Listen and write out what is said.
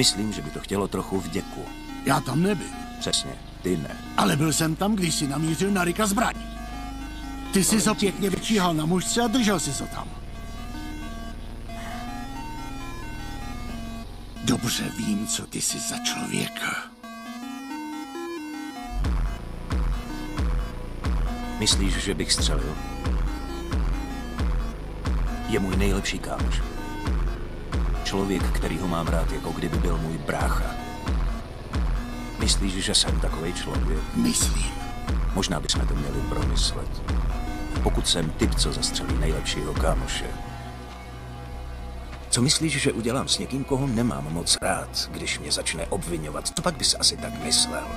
Myslím, že by to chtělo trochu vděku. Já tam nebyl. Přesně, ty ne. Ale byl jsem tam, když si namířil na Ricka zbraň. Ty jsi ho pěkně vyčíhal na mužce a držel si ho tam. Dobře vím, co ty jsi za člověka. Myslíš, že bych střelil? Je můj nejlepší kámoš. Člověk, který ho mám rád, jako kdyby byl můj brácha. Myslíš, že jsem takovej člověk? Myslím. Možná bychom to měli promyslet. Pokud jsem typ, co zastřelí nejlepšího kámoše. Co myslíš, že udělám s někým, koho nemám moc rád, když mě začne obvinovat? Co pak bys asi tak myslel?